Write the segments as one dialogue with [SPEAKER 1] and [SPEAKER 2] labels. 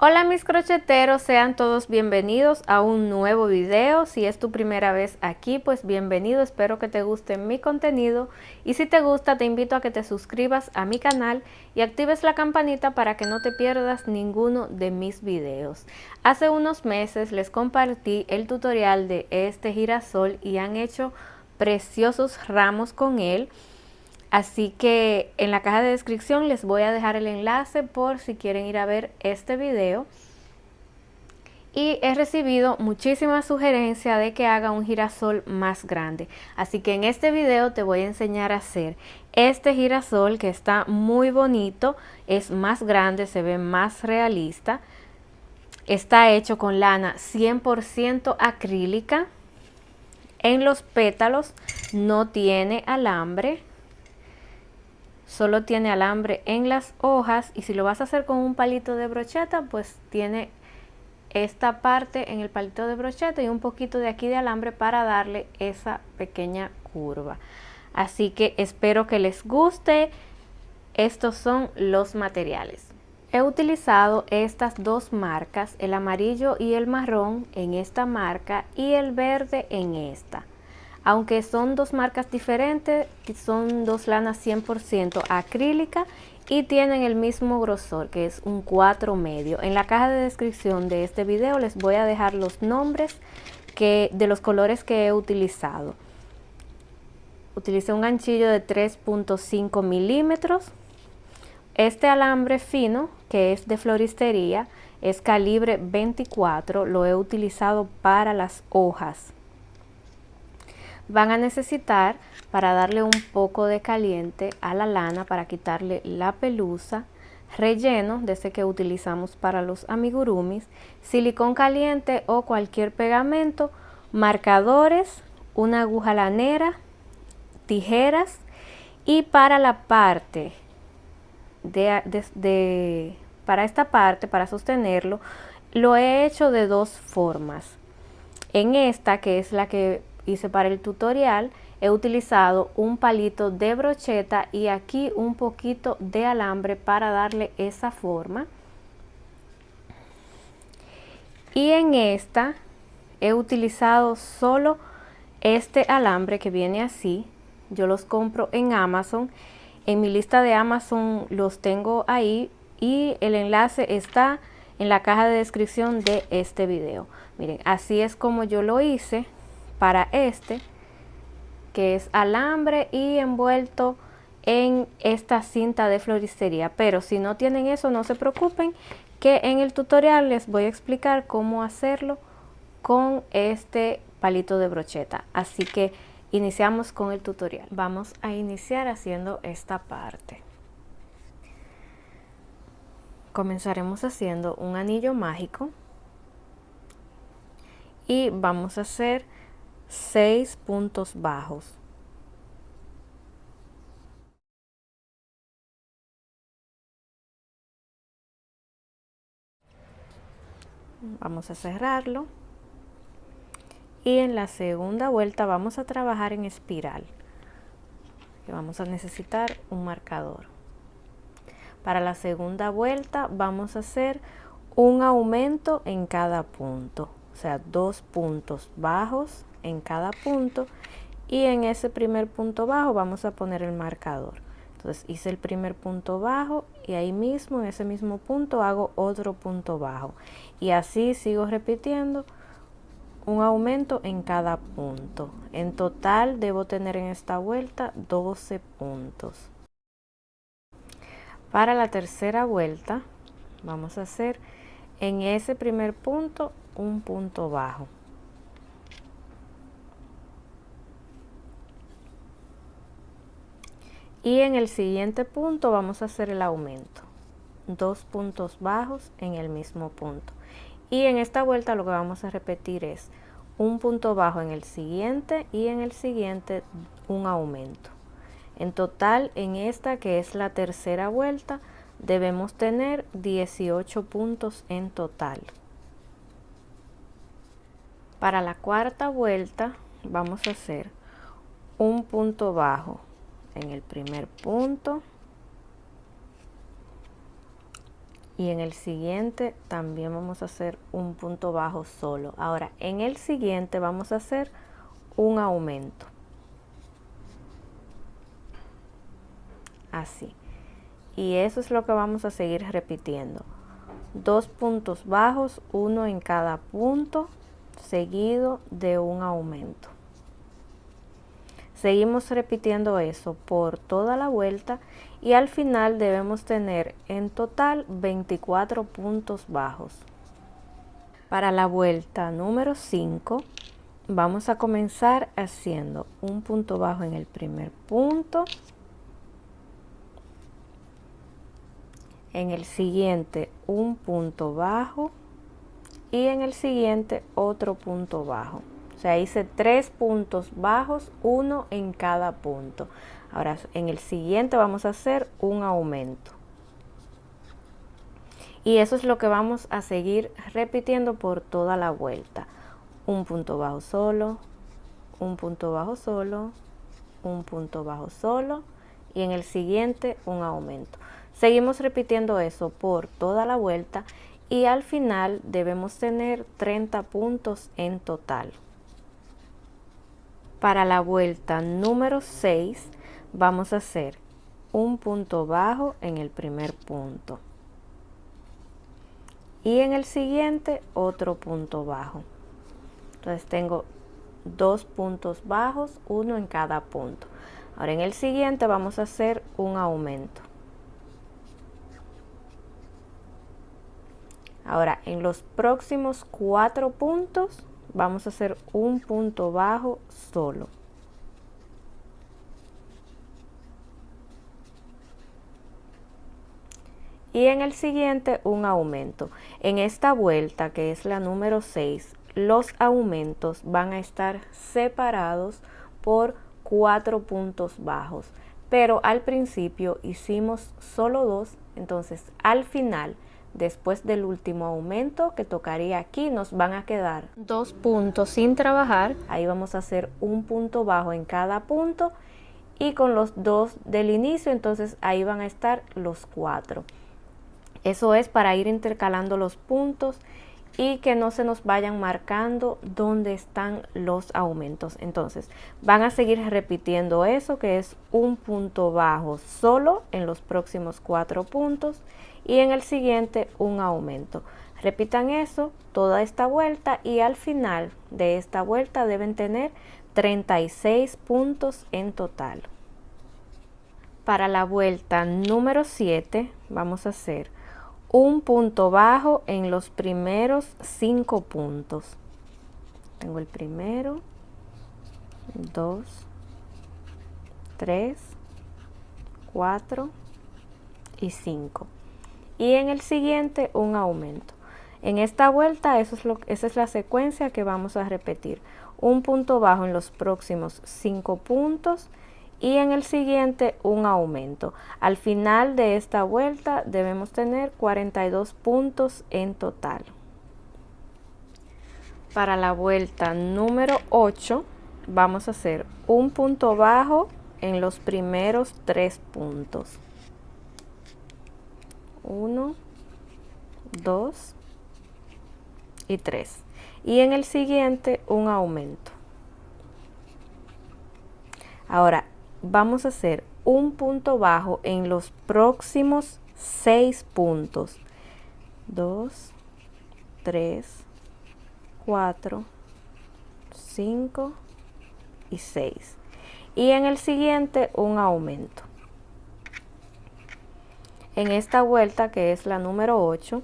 [SPEAKER 1] Hola mis crocheteros, sean todos bienvenidos a un nuevo video. Si es tu primera vez aquí, pues bienvenido, espero que te guste mi contenido y si te gusta te invito a que te suscribas a mi canal y actives la campanita para que no te pierdas ninguno de mis videos. Hace unos meses les compartí el tutorial de este girasol y han hecho preciosos ramos con él. Así que en la caja de descripción les voy a dejar el enlace por si quieren ir a ver este video. Y he recibido muchísimas sugerencias de que haga un girasol más grande. Así que en este video te voy a enseñar a hacer este girasol que está muy bonito. Es más grande, se ve más realista. Está hecho con lana 100% acrílica. En los pétalos no tiene alambre. Solo tiene alambre en las hojas y si lo vas a hacer con un palito de brocheta, pues tiene esta parte en el palito de brocheta y un poquito de aquí de alambre para darle esa pequeña curva. Así que espero que les guste. Estos son los materiales. He utilizado estas dos marcas, el amarillo y el marrón en esta marca y el verde en esta. Aunque son dos marcas diferentes, son dos lanas 100% acrílica y tienen el mismo grosor, que es un 4 medio. En la caja de descripción de este video les voy a dejar los nombres de los colores que he utilizado. Utilicé un ganchillo de 3.5 milímetros. Este alambre fino, que es de floristería, es calibre 24, lo he utilizado para las hojas. Van a necesitar, para darle un poco de caliente a la lana, para quitarle la pelusa, relleno de ese que utilizamos para los amigurumis, silicón caliente o cualquier pegamento, marcadores, una aguja lanera, tijeras y para la parte para esta parte, para sostenerlo, lo he hecho de dos formas. En esta, que es la que hice para el tutorial, he utilizado un palito de brocheta y aquí un poquito de alambre para darle esa forma. Y en esta he utilizado solo este alambre que viene así. Yo los compro en Amazon. En mi lista de Amazon los tengo ahí y el enlace está en la caja de descripción de este video. Miren, así es como yo lo hice para este, que es alambre y envuelto en esta cinta de floristería. Pero si no tienen eso, no se preocupen, que en el tutorial les voy a explicar cómo hacerlo con este palito de brocheta. Así que iniciamos con el tutorial. Vamos a iniciar haciendo esta parte. Comenzaremos haciendo un anillo mágico y vamos a hacer 6 puntos bajos. Vamos a cerrarlo y en la segunda vuelta vamos a trabajar en espiral, que vamos a necesitar un marcador. Para la segunda vuelta vamos a hacer un aumento en cada punto, o sea, 2 puntos bajos en cada punto y en ese primer punto bajo vamos a poner el marcador. Entonces hice el primer punto bajo y ahí mismo, en ese mismo punto, hago otro punto bajo. Y así sigo repitiendo un aumento en cada punto. En total debo tener en esta vuelta 12 puntos. Para la tercera vuelta vamos a hacer en ese primer punto un punto bajo. Y en el siguiente punto vamos a hacer el aumento, 2 puntos bajos en el mismo punto. Y en esta vuelta lo que vamos a repetir es un punto bajo en el siguiente y en el siguiente un aumento. En total, en esta que es la tercera vuelta, debemos tener 18 puntos en total. Para la cuarta vuelta vamos a hacer un punto bajo en el primer punto y en el siguiente también vamos a hacer un punto bajo solo. Ahora en el siguiente vamos a hacer un aumento, así, y eso es lo que vamos a seguir repitiendo. 2 puntos bajos, uno en cada punto, seguido de un aumento. Seguimos repitiendo eso por toda la vuelta y al final debemos tener en total 24 puntos bajos. Para la vuelta número 5 vamos a comenzar haciendo un punto bajo en el primer punto, en el siguiente un punto bajo y en el siguiente otro punto bajo. O sea, hice 3 puntos bajos, uno en cada punto. Ahora en el siguiente vamos a hacer un aumento. Y eso es lo que vamos a seguir repitiendo por toda la vuelta. Un punto bajo solo, un punto bajo solo, un punto bajo solo y en el siguiente un aumento. Seguimos repitiendo eso por toda la vuelta y al final debemos tener 30 puntos en total. Para la vuelta número 6 vamos a hacer un punto bajo en el primer punto y en el siguiente otro punto bajo. Entonces tengo 2 puntos bajos, uno en cada punto. Ahora en el siguiente vamos a hacer un aumento. Ahora en los próximos 4 puntos vamos a hacer un punto bajo solo. Y en el siguiente un aumento. En esta vuelta, que es la número 6, los aumentos van a estar separados por 4 puntos bajos. Pero al principio hicimos solo 2, entonces al final, después del último aumento que tocaría aquí, nos van a quedar 2 puntos sin trabajar. Ahí vamos a hacer un punto bajo en cada punto y con los 2 del inicio, entonces ahí van a estar los 4. Eso es para ir intercalando los puntos y que no se nos vayan marcando dónde están los aumentos. Entonces van a seguir repitiendo eso, que es un punto bajo solo en los próximos 4 puntos y en el siguiente un aumento. Repitan eso toda esta vuelta y al final de esta vuelta deben tener 36 puntos en total. Para la vuelta número 7 vamos a hacer un punto bajo en los primeros 5 puntos. Tengo el primero, 2, 3, 4 y 5. Y en el siguiente un aumento. En esta vuelta esa es la secuencia que vamos a repetir. Un punto bajo en los próximos 5 puntos y en el siguiente un aumento. Al final de esta vuelta debemos tener 42 puntos en total. Para la vuelta número 8 vamos a hacer un punto bajo en los primeros 3 puntos. 1, 2 y 3. Y en el siguiente un aumento. Ahora vamos a hacer un punto bajo en los próximos 6 puntos. 2, 3, 4, 5 y 6. Y en el siguiente un aumento. En esta vuelta, que es la número 8,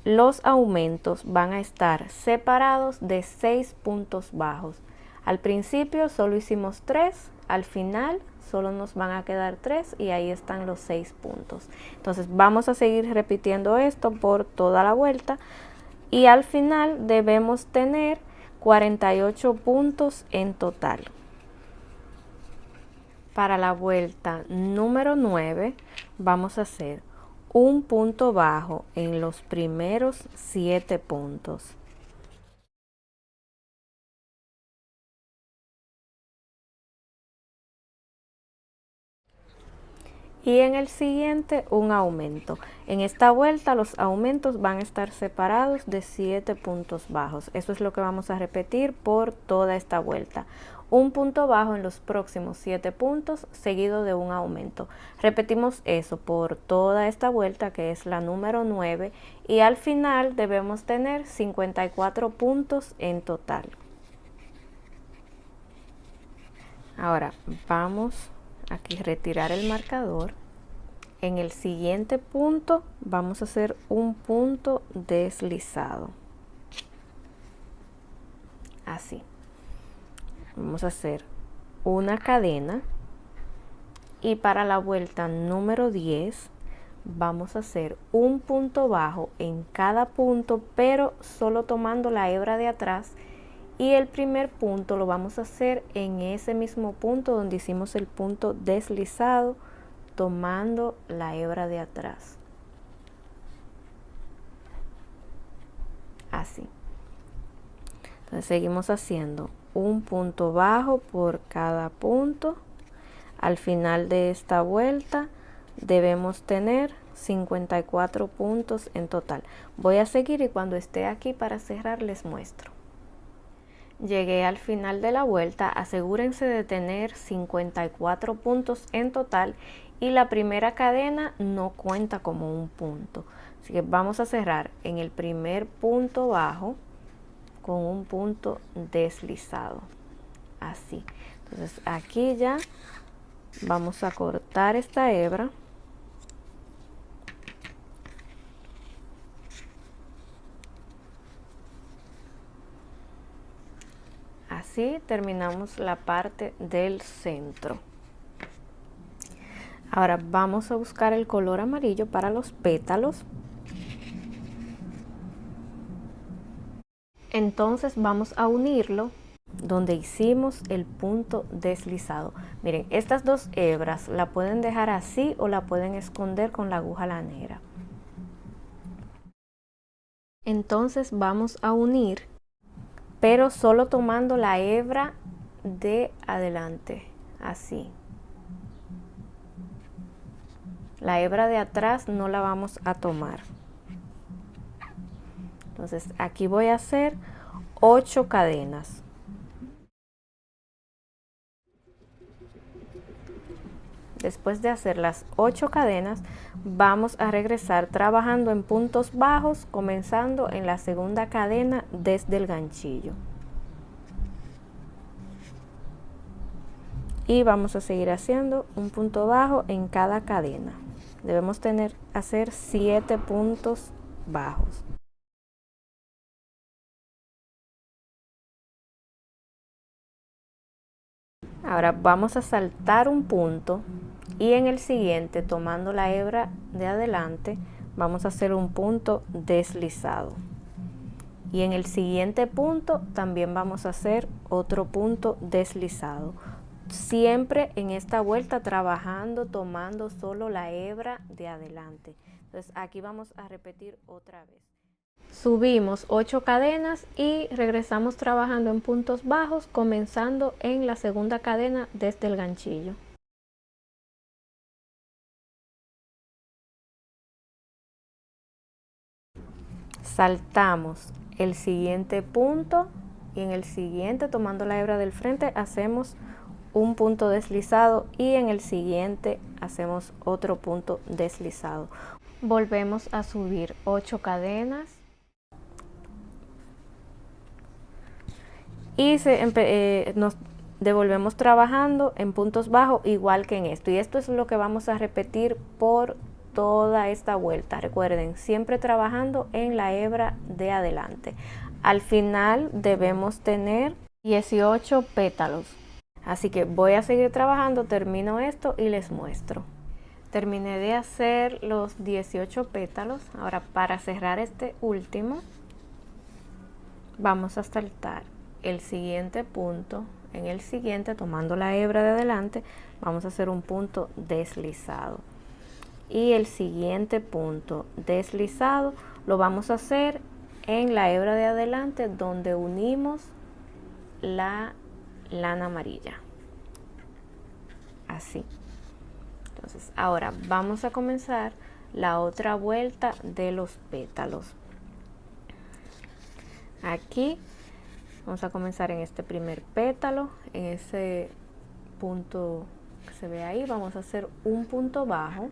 [SPEAKER 1] los aumentos van a estar separados de 6 puntos bajos. Al principio solo hicimos 3, al final solo nos van a quedar 3 y ahí están los 6 puntos. Entonces vamos a seguir repitiendo esto por toda la vuelta y al final debemos tener 48 puntos en total. Para la vuelta número 9 vamos a hacer un punto bajo en los primeros 7 puntos. y en el siguiente un aumento. En esta vuelta los aumentos van a estar separados de 7 puntos bajos. Eso es lo que vamos a repetir por toda esta vuelta. Un punto bajo en los próximos 7 puntos seguido de un aumento. Repetimos eso por toda esta vuelta, que es la número 9, y al final debemos tener 54 puntos en total. Ahora vamos aquí a retirar el marcador. En el siguiente punto vamos a hacer un punto deslizado. Así. Vamos a hacer una cadena y para la vuelta número 10 vamos a hacer un punto bajo en cada punto, pero solo tomando la hebra de atrás, y el primer punto lo vamos a hacer en ese mismo punto donde hicimos el punto deslizado, tomando la hebra de atrás. Así. Entonces seguimos haciendo un punto bajo por cada punto. Al final de esta vuelta debemos tener 54 puntos en total. Voy a seguir y cuando esté aquí para cerrar les muestro. Llegué al final de la vuelta. Asegúrense de tener 54 puntos en total y la primera cadena no cuenta como un punto. Así que vamos a cerrar en el primer punto bajo con un punto deslizado. Así. Entonces aquí ya vamos a cortar esta hebra. Así terminamos la parte del centro. Ahora vamos a buscar el color amarillo para los pétalos. Entonces vamos a unirlo donde hicimos el punto deslizado. Miren, estas dos hebras la pueden dejar así o la pueden esconder con la aguja lanera. Entonces vamos a unir, pero solo tomando la hebra de adelante, así. La hebra de atrás no la vamos a tomar. Entonces aquí voy a hacer 8 cadenas. Después de hacer las 8 cadenas, vamos a regresar trabajando en puntos bajos, comenzando en la segunda cadena desde el ganchillo. Y vamos a seguir haciendo un punto bajo en cada cadena. Debemos hacer 7 puntos bajos. Ahora vamos a saltar un punto y en el siguiente, tomando la hebra de adelante, vamos a hacer un punto deslizado. Y en el siguiente punto también vamos a hacer otro punto deslizado. Siempre en esta vuelta trabajando, tomando solo la hebra de adelante. Entonces aquí vamos a repetir otra vez. Subimos 8 cadenas y regresamos trabajando en puntos bajos, comenzando en la segunda cadena desde el ganchillo. Saltamos el siguiente punto y en el siguiente, tomando la hebra del frente, hacemos un punto deslizado y en el siguiente hacemos otro punto deslizado. Volvemos a subir 8 cadenas y nos devolvemos trabajando en puntos bajos igual que en esto, y esto es lo que vamos a repetir por toda esta vuelta. Recuerden, siempre trabajando en la hebra de adelante. Al final debemos tener 18 pétalos, así que voy a seguir trabajando, termino esto y les muestro. Terminé de hacer los 18 pétalos. Ahora, para cerrar este último, vamos a saltar el siguiente punto. En el siguiente, tomando la hebra de adelante, vamos a hacer un punto deslizado. Y el siguiente punto deslizado lo vamos a hacer en la hebra de adelante donde unimos la lana amarilla. Así. Entonces ahora vamos a comenzar la otra vuelta de los pétalos. Aquí vamos a comenzar en este primer pétalo, en ese punto que se ve ahí, vamos a hacer un punto bajo.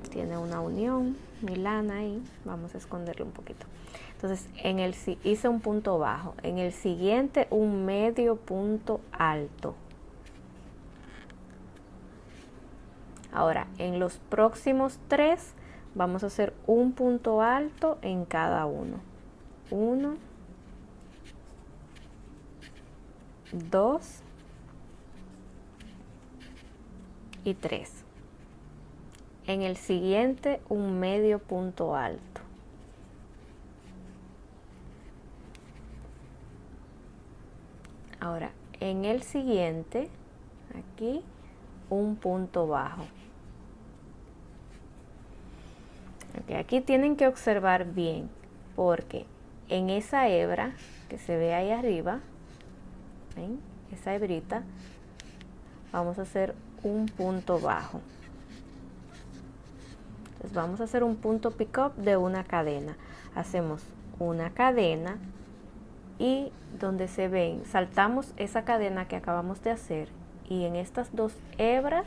[SPEAKER 1] Tiene una unión, mi lana ahí, vamos a esconderlo un poquito. Entonces hice un punto bajo, en el siguiente un medio punto alto. Ahora en los próximos 3 vamos a hacer un punto alto en cada uno. 1, 2 y 3. En el siguiente un medio punto alto. Ahora en el siguiente, aquí, un punto bajo. Okay, aquí tienen que observar bien, porque en esa hebra que se ve ahí arriba, ¿ven? Esa hebrita, vamos a hacer un punto bajo. Entonces vamos a hacer un punto pick up de una cadena. Hacemos una cadena y donde se ven, saltamos esa cadena que acabamos de hacer y en estas 2 hebras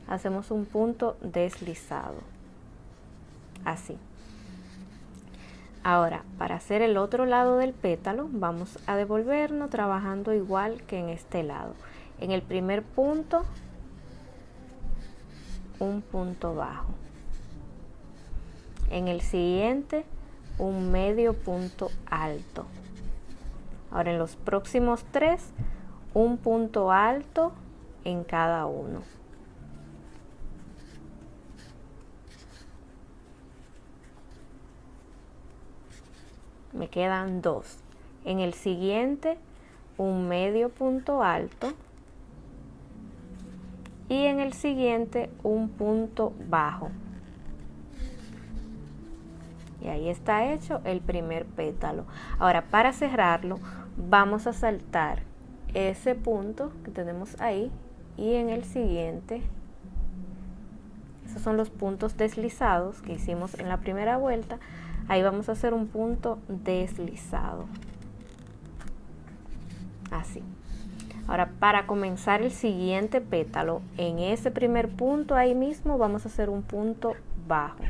[SPEAKER 1] hacemos un punto deslizado. Así. Ahora, para hacer el otro lado del pétalo, vamos a devolvernos trabajando igual que en este lado. En el primer punto, un punto bajo. En el siguiente, un medio punto alto. Ahora en los próximos 3, un punto alto en cada uno. Me quedan 2. En el siguiente, un medio punto alto. Y en el siguiente, un punto bajo. Y ahí está hecho el primer pétalo. Ahora, para cerrarlo, vamos a saltar ese punto que tenemos ahí. Y en el siguiente, esos son los puntos deslizados que hicimos en la primera vuelta. Ahí vamos a hacer un punto deslizado. Así. Ahora, para comenzar el siguiente pétalo, en ese primer punto ahí mismo vamos a hacer un punto bajo.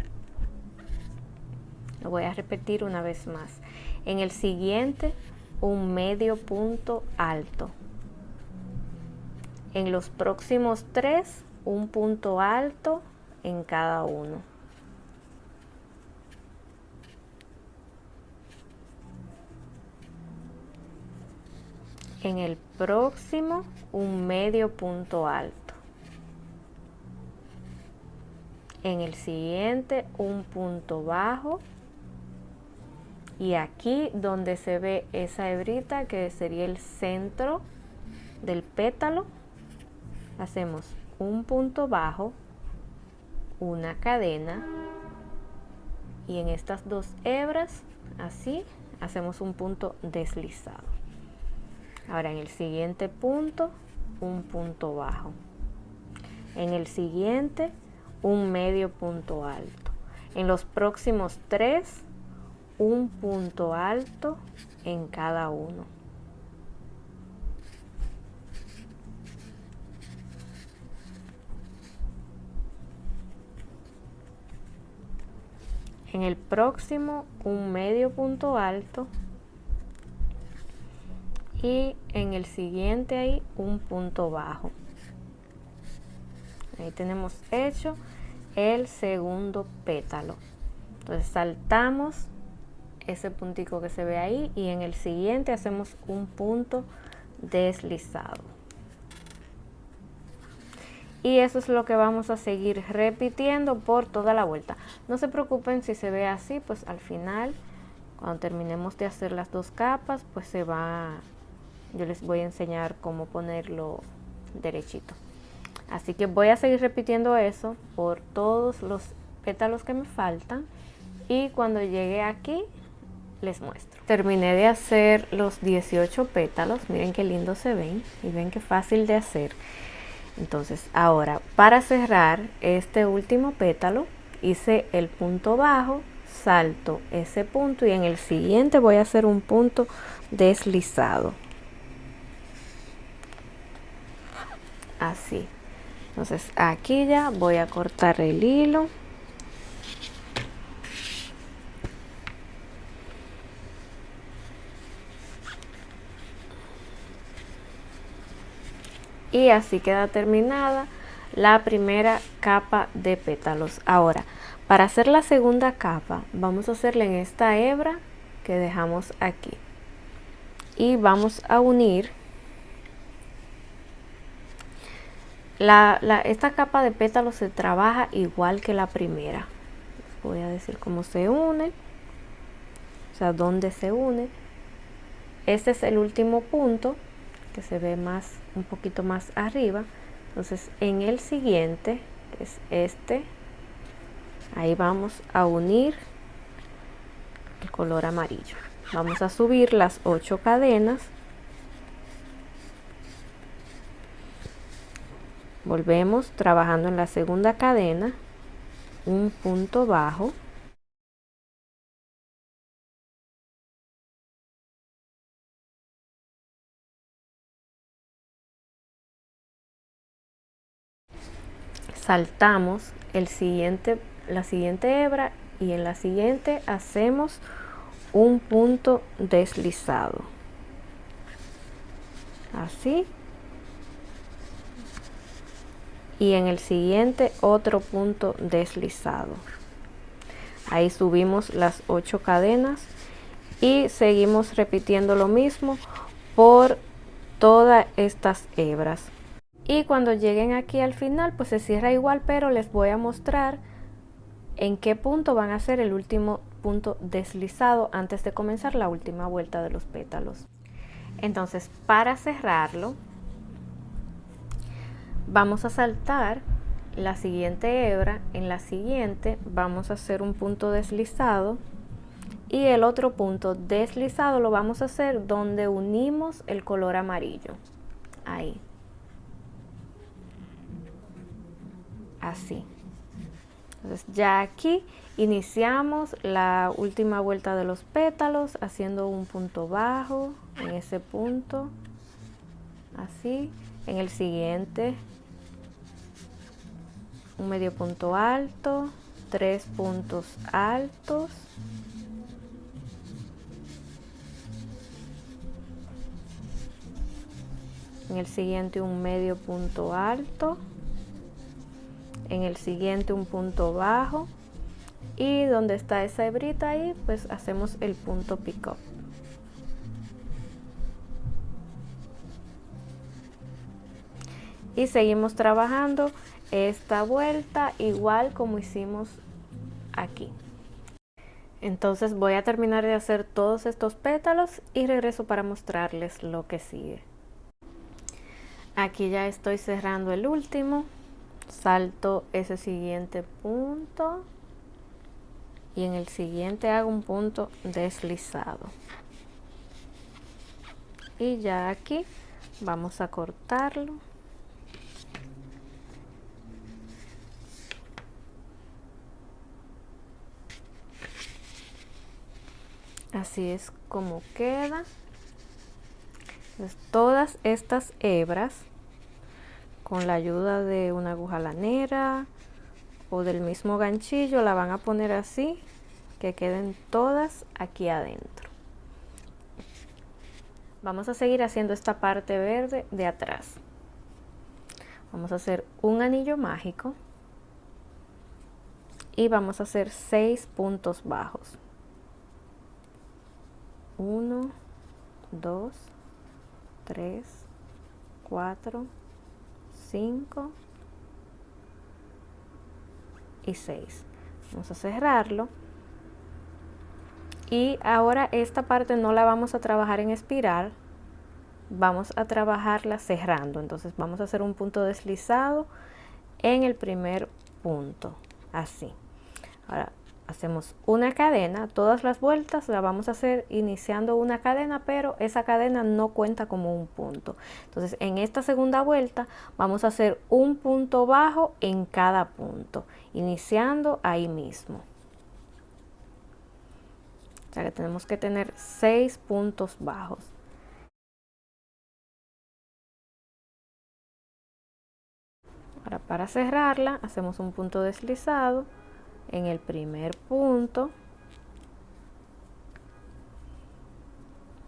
[SPEAKER 1] Lo voy a repetir una vez más. En el siguiente, un medio punto alto. En los próximos 3, un punto alto en cada uno. En el próximo, un medio punto alto. En el siguiente, un punto bajo. Y aquí donde se ve esa hebrita, que sería el centro del pétalo, hacemos un punto bajo, una cadena, y en estas 2 hebras, así, hacemos un punto deslizado. Ahora en el siguiente punto, un punto bajo. En el siguiente, un medio punto alto. En los próximos 3, un punto alto en cada uno. En el próximo, un medio punto alto. Y en el siguiente ahí, un punto bajo. Ahí tenemos hecho el segundo pétalo. Entonces saltamos ese puntico que se ve ahí y en el siguiente hacemos un punto deslizado. Y eso es lo que vamos a seguir repitiendo por toda la vuelta. No se preocupen si se ve así, pues al final, cuando terminemos de hacer las 2 capas, pues yo les voy a enseñar cómo ponerlo derechito. Así que voy a seguir repitiendo eso por todos los pétalos que me faltan y cuando llegue aquí les muestro. Terminé de hacer los 18 pétalos, miren qué lindo se ven y ven qué fácil de hacer. Entonces ahora para cerrar este último pétalo hice el punto bajo, salto ese punto y en el siguiente voy a hacer un punto deslizado. Así. Entonces aquí ya voy a cortar el hilo. Y así queda terminada la primera capa de pétalos. Ahora, para hacer la segunda capa, vamos a hacerla en esta hebra que dejamos aquí. Y vamos a unir esta capa de pétalos. Se trabaja igual que la primera. Les voy a decir cómo se une, o sea, dónde se une. Este es el último punto que se ve más, un poquito más arriba. Entonces en el siguiente, que es este, ahí vamos a unir el color amarillo. Vamos a subir las 8 cadenas. Volvemos trabajando en la segunda cadena, un punto bajo. Saltamos la siguiente hebra y en la siguiente hacemos un punto deslizado. Así. Y en el siguiente otro punto deslizado. Ahí subimos las 8 cadenas y seguimos repitiendo lo mismo por todas estas hebras. Y cuando lleguen aquí al final, pues se cierra igual, pero les voy a mostrar en qué punto van a hacer el último punto deslizado antes de comenzar la última vuelta de los pétalos. Entonces, para cerrarlo, vamos a saltar la siguiente hebra. En la siguiente vamos a hacer un punto deslizado y el otro punto deslizado lo vamos a hacer donde unimos el color amarillo. Ahí. Así. Entonces ya aquí iniciamos la última vuelta de los pétalos haciendo un punto bajo en ese punto, así. En el siguiente un medio punto alto, 3 puntos altos, en el siguiente un medio punto alto, en el siguiente un punto bajo y donde está esa hebrita ahí pues hacemos el punto pick up. Y seguimos trabajando esta vuelta igual como hicimos aquí. Entonces voy a terminar de hacer todos estos pétalos y regreso para mostrarles lo que sigue. Aquí ya estoy cerrando el último. Salto ese siguiente punto y en el siguiente hago un punto deslizado y ya aquí vamos a cortarlo. Así es como queda. Entonces, todas estas hebras con la ayuda de una aguja lanera o del mismo ganchillo la van a poner así que queden todas aquí adentro. Vamos a seguir haciendo esta parte verde de atrás. Vamos a hacer un anillo mágico y vamos a hacer 6 puntos bajos. 1, 2, 3, 4, 5 y 6. Vamos a cerrarlo y ahora esta parte no la vamos a trabajar en espiral, vamos a trabajarla cerrando. Entonces vamos a hacer un punto deslizado en el primer punto, así. Ahora hacemos una cadena. Todas las vueltas la vamos a hacer iniciando una cadena, pero esa cadena no cuenta como un punto. Entonces en esta segunda vuelta vamos a hacer un punto bajo en cada punto, iniciando ahí mismo. O sea que tenemos que tener 6 puntos bajos. Ahora, para cerrarla hacemos un punto deslizado en el primer punto.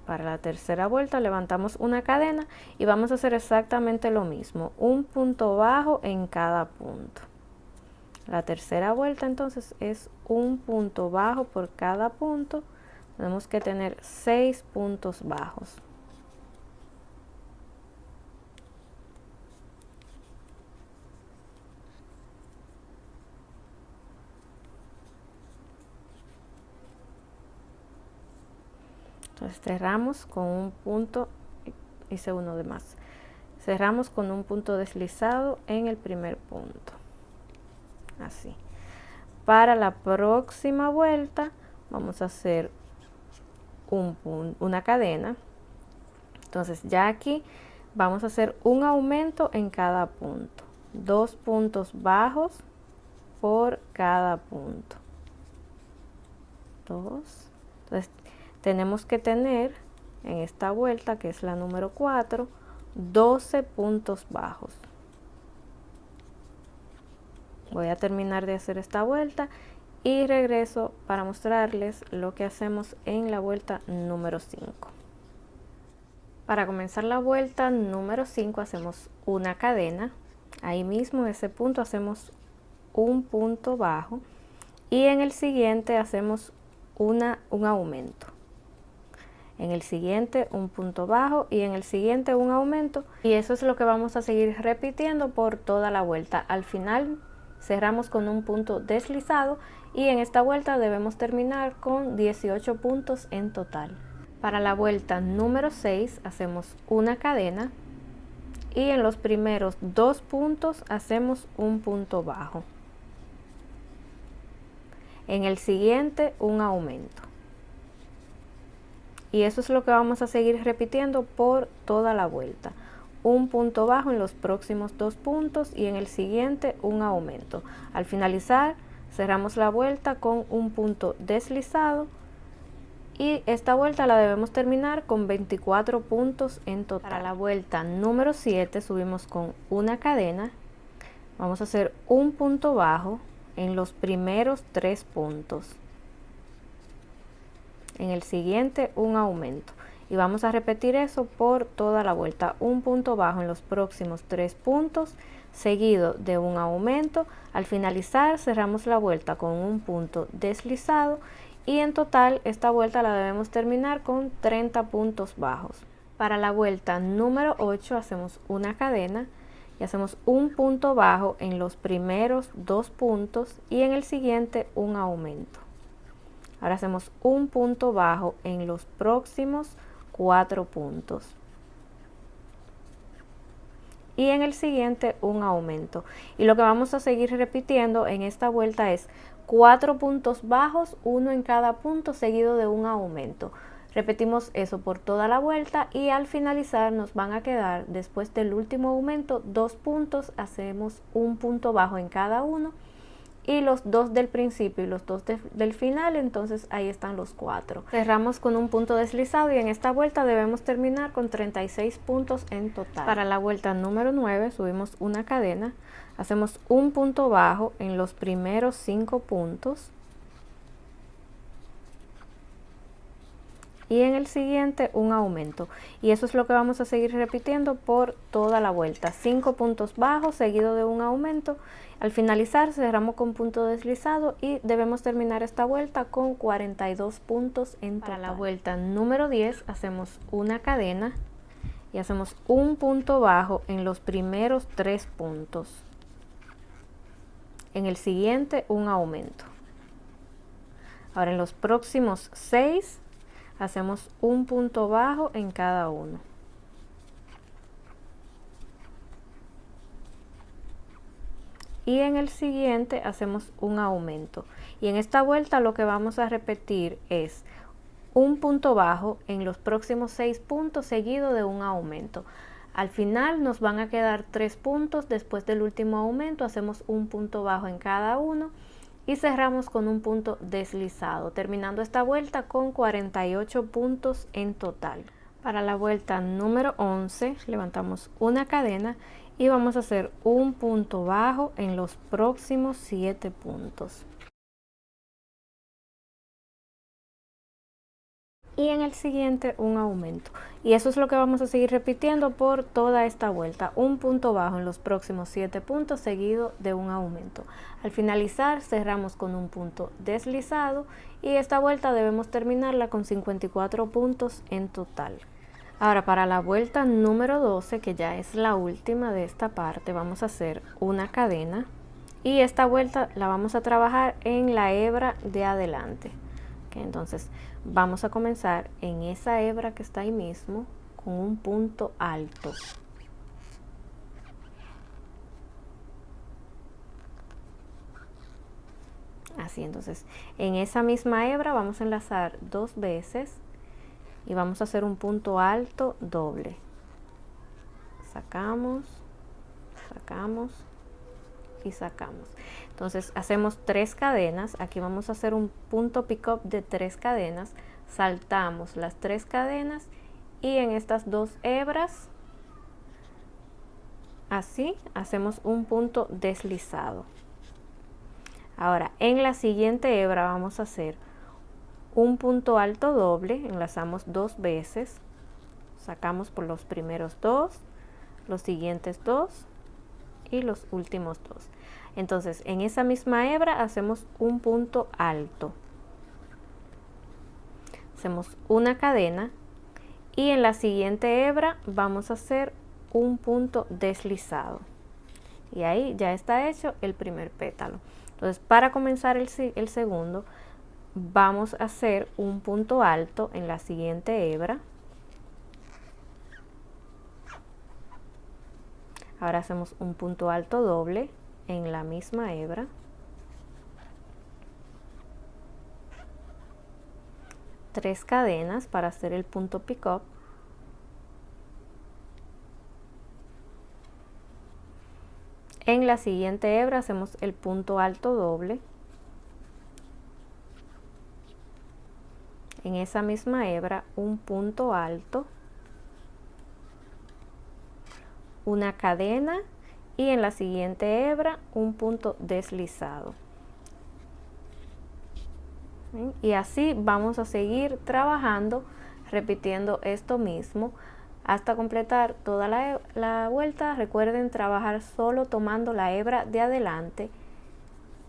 [SPEAKER 1] Para la tercera vuelta levantamos una cadena y vamos a hacer exactamente lo mismo, un punto bajo en cada punto. La tercera vuelta entonces es un punto bajo por cada punto. Tenemos que tener 6 puntos bajos. Entonces cerramos con un punto, hice uno de más. Cerramos con un punto deslizado en el primer punto. Así. Para la próxima vuelta vamos a hacer una cadena. Entonces ya aquí vamos a hacer un aumento en cada punto. 2 puntos bajos por cada punto. 2. Entonces tenemos que tener en esta vuelta, que es la número 4, 12 puntos bajos. Voy a terminar de hacer esta vuelta y regreso para mostrarles lo que hacemos en la vuelta número 5. Para comenzar la vuelta número 5 hacemos una cadena. Ahí mismo en ese punto hacemos un punto bajo y en el siguiente hacemos un aumento. En el siguiente un punto bajo y en el siguiente un aumento, y eso es lo que vamos a seguir repitiendo por toda la vuelta. Al final cerramos con un punto deslizado y en esta vuelta debemos terminar con 18 puntos en total. Para la vuelta número 6 hacemos una cadena y en los primeros 2 puntos hacemos un punto bajo. En el siguiente un aumento. Y eso es lo que vamos a seguir repitiendo por toda la vuelta. Un punto bajo en los próximos 2 puntos y en el siguiente un aumento. Al finalizar cerramos la vuelta con un punto deslizado y esta vuelta la debemos terminar con 24 puntos en total. Para la vuelta número 7 subimos con una cadena. Vamos a hacer un punto bajo en los primeros 3 puntos. En el siguiente un aumento y vamos a repetir eso por toda la vuelta. Un punto bajo en los próximos 3 puntos seguido de un aumento. Al finalizar cerramos la vuelta con un punto deslizado y en total esta vuelta la debemos terminar con 30 puntos bajos. Para la vuelta número 8 hacemos una cadena y hacemos un punto bajo en los primeros 2 puntos y en el siguiente un aumento. Ahora hacemos un punto bajo en los próximos 4 puntos. Y en el siguiente un aumento. Y lo que vamos a seguir repitiendo en esta vuelta es 4 puntos bajos, uno en cada punto seguido de un aumento. Repetimos eso por toda la vuelta y al finalizar nos van a quedar, después del último aumento, 2 puntos. Hacemos un punto bajo en cada uno. Y los 2 del principio y los 2 del final, entonces ahí están los 4. Cerramos con un punto deslizado y en esta vuelta debemos terminar con 36 puntos en total. Para la vuelta número 9 subimos una cadena, hacemos un punto bajo en los primeros 5 puntos y en el siguiente un aumento, y eso es lo que vamos a seguir repitiendo por toda la vuelta. 5 puntos bajos seguido de un aumento. Al finalizar cerramos con punto deslizado y debemos terminar esta vuelta con 42 puntos en total. Para la vuelta número 10 hacemos una cadena y hacemos un punto bajo en los primeros 3 puntos. En el siguiente un aumento. Ahora en los próximos 6 hacemos un punto bajo en cada uno. y en el siguiente hacemos un aumento. Y en esta vuelta lo que vamos a repetir es un punto bajo en los próximos 6 puntos seguido de un aumento. Al final nos van a quedar 3 puntos. Después del último aumento hacemos un punto bajo en cada uno y cerramos con un punto deslizado, terminando esta vuelta con 48 puntos en total. Para la vuelta número 11 levantamos una cadena y vamos a hacer un punto bajo en los próximos 7 puntos. Y en el siguiente un aumento. Y eso es lo que vamos a seguir repitiendo por toda esta vuelta. Un punto bajo en los próximos 7 puntos seguido de un aumento. Al finalizar cerramos con un punto deslizado y esta vuelta debemos terminarla con 54 puntos en total. Ahora para la vuelta número 12, que ya es la última de esta parte, vamos a hacer una cadena y esta vuelta la vamos a trabajar en la hebra de adelante. Entonces vamos a comenzar en esa hebra que está ahí mismo con un punto alto. Así, entonces en esa misma hebra vamos a enlazar 2 veces y vamos a hacer un punto alto doble. Sacamos, sacamos y sacamos. Entonces hacemos 3 cadenas. Aquí vamos a hacer un punto pick up de 3 cadenas, saltamos las 3 cadenas y en estas 2 hebras así hacemos un punto deslizado. Ahora en la siguiente hebra vamos a hacer un punto alto doble, enlazamos 2 veces, sacamos por los primeros 2, los siguientes 2 y los últimos 2. Entonces en esa misma hebra hacemos un punto alto, hacemos una cadena y en la siguiente hebra vamos a hacer un punto deslizado y ahí ya está hecho el primer pétalo. Entonces para comenzar el segundo vamos a hacer un punto alto en la siguiente hebra. Ahora hacemos un punto alto doble en la misma hebra. Tres cadenas para hacer el punto pick up. En la siguiente hebra hacemos el punto alto doble. En esa misma hebra un punto alto, una cadena y en la siguiente hebra un punto deslizado. Y así vamos a seguir trabajando, repitiendo esto mismo hasta completar toda la vuelta. Recuerden trabajar solo tomando la hebra de adelante.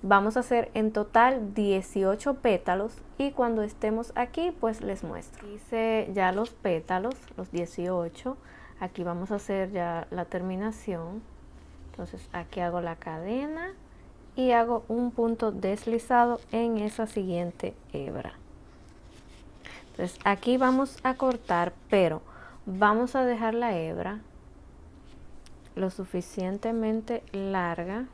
[SPEAKER 1] Vamos a hacer en total 18 pétalos y cuando estemos aquí pues les muestro. Hice ya los pétalos, los 18. Aquí vamos a hacer ya la terminación. Entonces aquí hago la cadena y hago un punto deslizado en esa siguiente hebra. Entonces aquí vamos a cortar, pero vamos a dejar la hebra lo suficientemente larga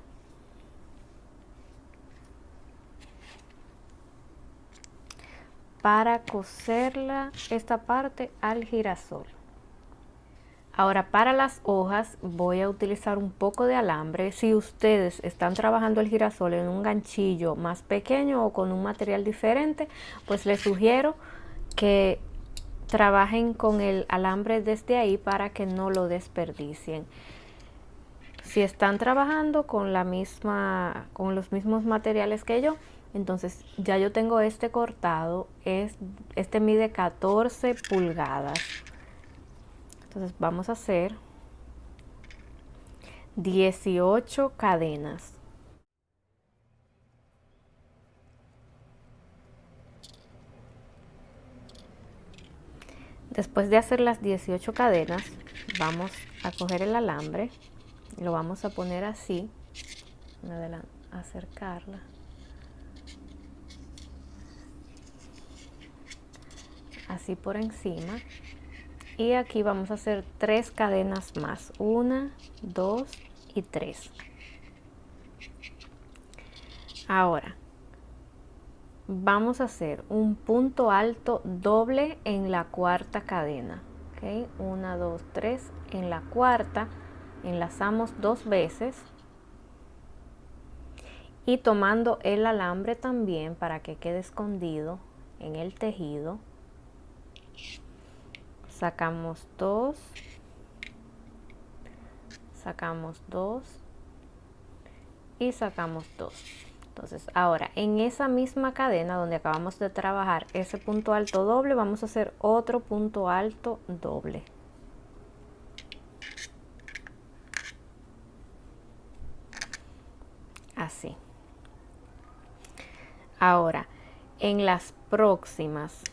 [SPEAKER 1] para coserla esta parte al girasol. Ahora para las hojas voy a utilizar un poco de alambre. Si ustedes están trabajando el girasol en un ganchillo más pequeño o con un material diferente, pues les sugiero que trabajen con el alambre desde ahí para que no lo desperdicien. Si están trabajando con los mismos materiales que yo, entonces ya yo tengo este cortado, este mide 14 pulgadas. Entonces vamos a hacer 18 cadenas. Después de hacer las 18 cadenas, vamos a coger el alambre, lo vamos a poner así, acercarla. Así por encima. Y aquí vamos a hacer 3 cadenas más, 1, 2 y 3. Ahora vamos a hacer un punto alto doble en la cuarta cadena. ¿Ok? 1, 2, 3. En la cuarta enlazamos 2 veces y tomando el alambre también para que quede escondido en el tejido, sacamos 2, sacamos 2 y sacamos 2. Entonces ahora en esa misma cadena donde acabamos de trabajar ese punto alto doble, vamos a hacer otro punto alto doble. Así. Ahora en las próximas,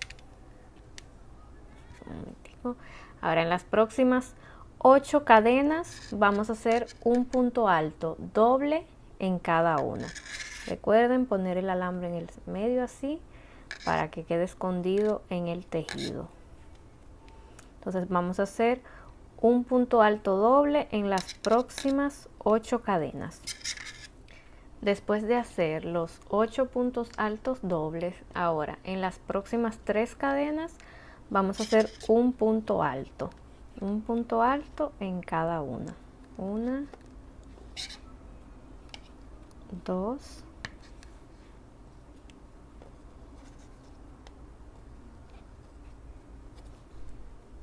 [SPEAKER 1] ahora en las próximas 8 cadenas vamos a hacer un punto alto doble en cada una. Recuerden poner el alambre en el medio así para que quede escondido en el tejido. Entonces vamos a hacer un punto alto doble en las próximas 8 cadenas. Después de hacer los 8 puntos altos dobles, ahora en las próximas 3 cadenas vamos a hacer un punto alto en cada una. 1, 2,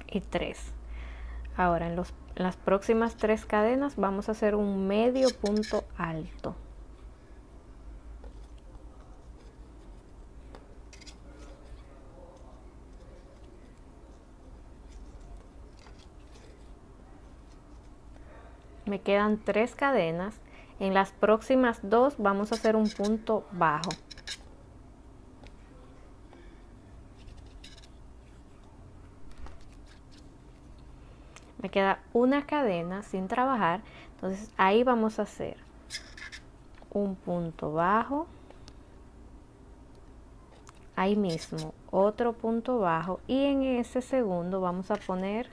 [SPEAKER 1] y 3. Ahora en las próximas 3 cadenas vamos a hacer un medio punto alto. Me quedan 3 cadenas. En las próximas 2 vamos a hacer un punto bajo. Me queda una cadena sin trabajar, entonces ahí vamos a hacer un punto bajo, ahí mismo otro punto bajo y en ese segundo vamos a poner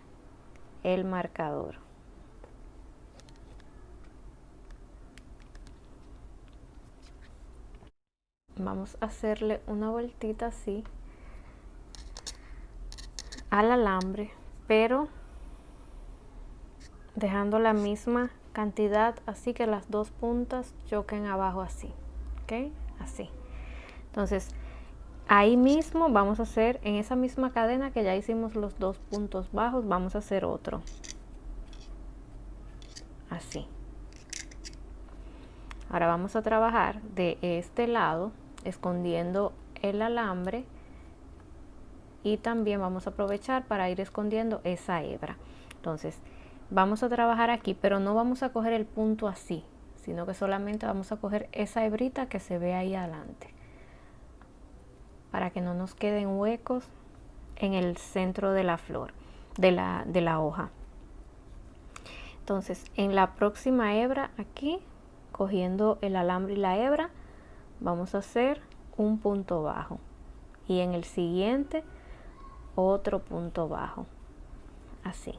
[SPEAKER 1] el marcador. Vamos a hacerle una vueltita así al alambre, pero dejando la misma cantidad, así que las dos puntas choquen abajo así, ¿ok? Así. Entonces ahí mismo vamos a hacer, en esa misma cadena que ya hicimos los 2 puntos bajos, vamos a hacer otro así. Ahora vamos a trabajar de este lado escondiendo el alambre y también vamos a aprovechar para ir escondiendo esa hebra. Entonces vamos a trabajar aquí, pero no vamos a coger el punto así, sino que solamente vamos a coger esa hebrita que se ve ahí adelante, para que no nos queden huecos en el centro de la flor, de la hoja. Entonces en la próxima hebra aquí, cogiendo el alambre y la hebra, vamos a hacer un punto bajo y en el siguiente otro punto bajo, así.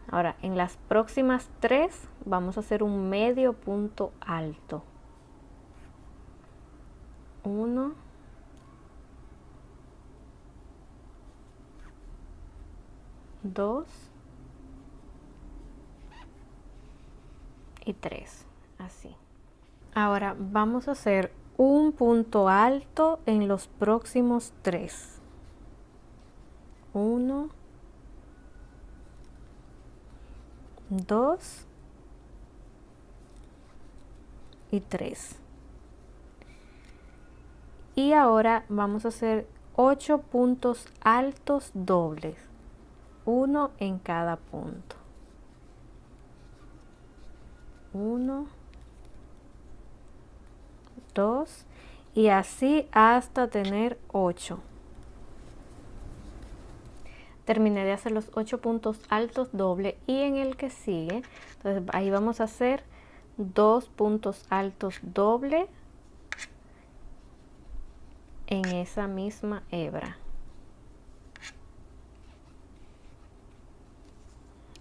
[SPEAKER 1] Ahora en las próximas 3 vamos a hacer un medio punto alto. 1, 2 y 3, así. Ahora vamos a hacer un punto alto en los próximos 3. 1, 2 y 3. Y ahora vamos a hacer 8 puntos altos dobles, uno en cada punto. 1, 2 y así hasta tener 8. Terminé de hacer los 8 puntos altos doble y en el que sigue, entonces ahí vamos a hacer 2 puntos altos doble en esa misma hebra,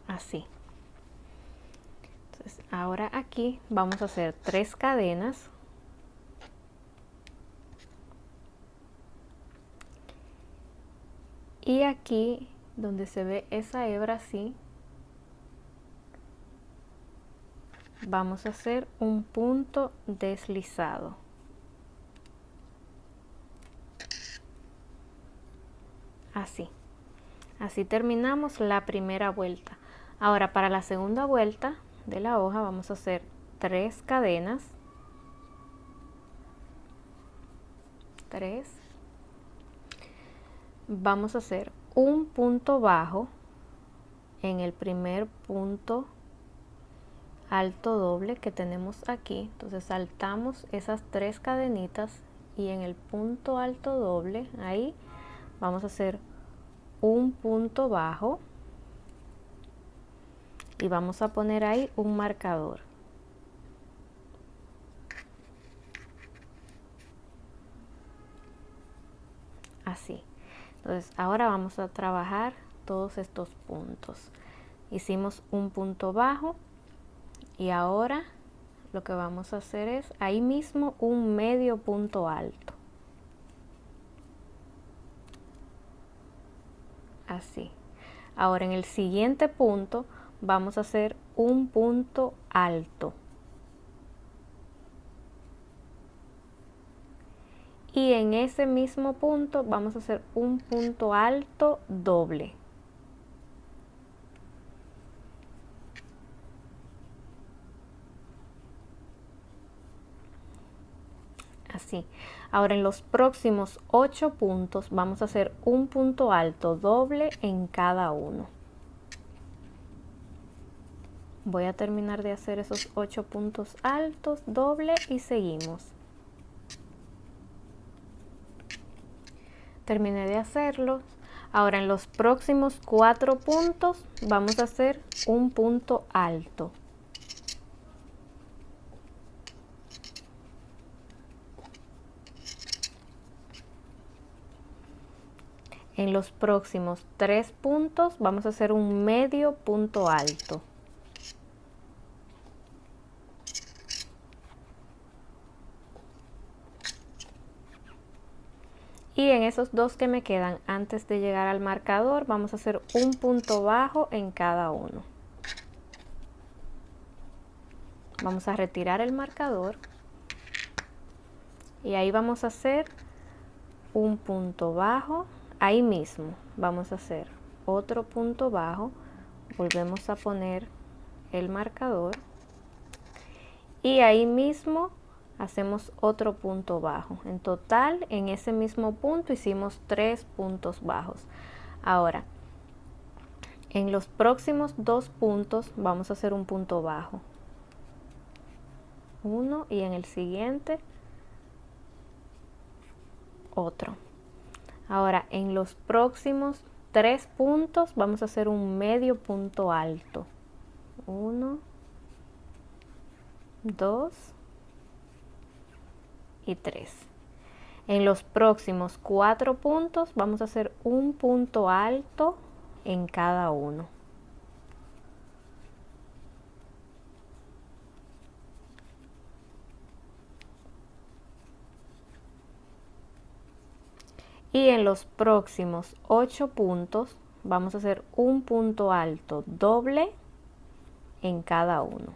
[SPEAKER 1] así. Entonces ahora aquí vamos a hacer 3 cadenas Y aquí donde se ve esa hebra así, vamos a hacer un punto deslizado. Así. Así terminamos la primera vuelta. Ahora para la segunda vuelta de la hoja vamos a hacer 3 cadenas. 3. Vamos a hacer un punto bajo en el primer punto alto doble que tenemos aquí. Entonces saltamos esas 3 cadenitas y en el punto alto doble ahí vamos a hacer un punto bajo y vamos a poner ahí un marcador. Así. Entonces ahora vamos a trabajar todos estos puntos. Hicimos un punto bajo y ahora lo que vamos a hacer es ahí mismo un medio punto alto. Así. Ahora en el siguiente punto vamos a hacer un punto alto. Y en ese mismo punto vamos a hacer un punto alto doble. Así. Ahora en los próximos 8 puntos vamos a hacer un punto alto doble en cada uno. Voy a terminar de hacer esos 8 puntos altos doble y seguimos. Terminé de hacerlo. Ahora en los próximos 4 puntos vamos a hacer un punto alto. En los próximos 3 puntos vamos a hacer un medio punto alto. Y en esos 2 que me quedan antes de llegar al marcador vamos a hacer un punto bajo en cada uno. Vamos a retirar el marcador y ahí vamos a hacer un punto bajo. Ahí mismo vamos a hacer otro punto bajo, volvemos a poner el marcador y ahí mismo hacemos otro punto bajo. En total en ese mismo punto hicimos 3 puntos bajos. Ahora en los próximos 2 puntos vamos a hacer un punto bajo, uno, y en el siguiente otro. Ahora en los próximos 3 puntos vamos a hacer un medio punto alto, 1, 2 y 3. En los próximos 4 puntos vamos a hacer un punto alto en cada uno. Y en los próximos 8 puntos vamos a hacer un punto alto doble en cada uno.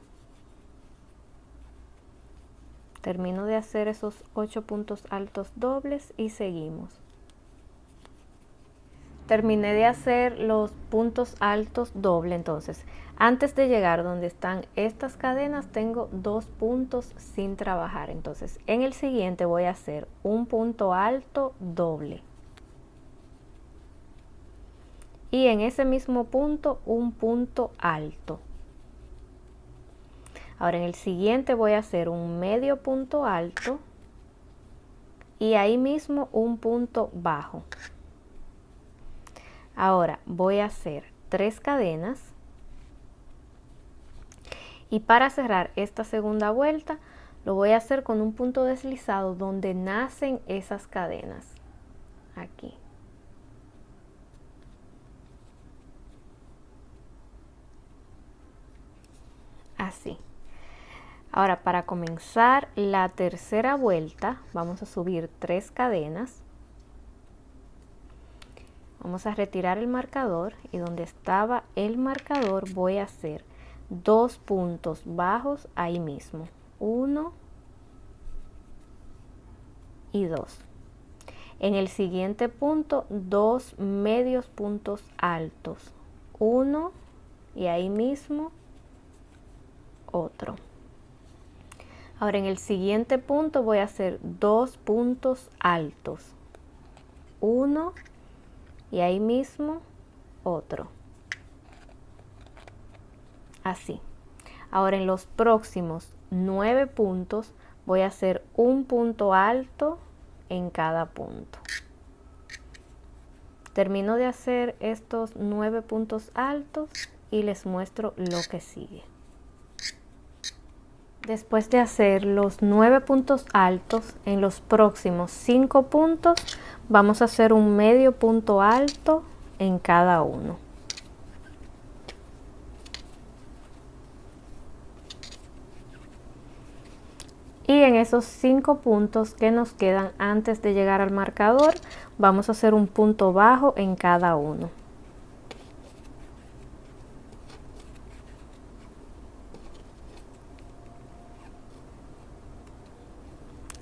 [SPEAKER 1] Termino de hacer esos 8 puntos altos dobles y seguimos. Terminé de hacer los puntos altos doble. Entonces antes de llegar donde están estas cadenas tengo 2 puntos sin trabajar. Entonces en el siguiente voy a hacer un punto alto doble y en ese mismo punto un punto alto. Ahora en el siguiente voy a hacer un medio punto alto y ahí mismo un punto bajo. Ahora voy a hacer 3 cadenas y para cerrar esta segunda vuelta lo voy a hacer con un punto deslizado donde nacen esas cadenas, aquí. Así. Ahora para comenzar la tercera vuelta vamos a subir 3 cadenas Vamos a retirar el marcador y donde estaba el marcador voy a hacer 2 puntos bajos ahí mismo. 1 y 2. En el siguiente punto, 2 medios puntos altos. 1 y ahí mismo otro. Ahora en el siguiente punto voy a hacer 2 puntos altos. 1 y ahí mismo otro. Así. Ahora en los próximos 9 puntos voy a hacer un punto alto en cada punto. Termino de hacer estos 9 puntos altos y les muestro lo que sigue. Después de hacer los 9 puntos altos, en los próximos 5 puntos vamos a hacer un medio punto alto en cada uno. Y en esos 5 puntos que nos quedan antes de llegar al marcador, vamos a hacer un punto bajo en cada uno.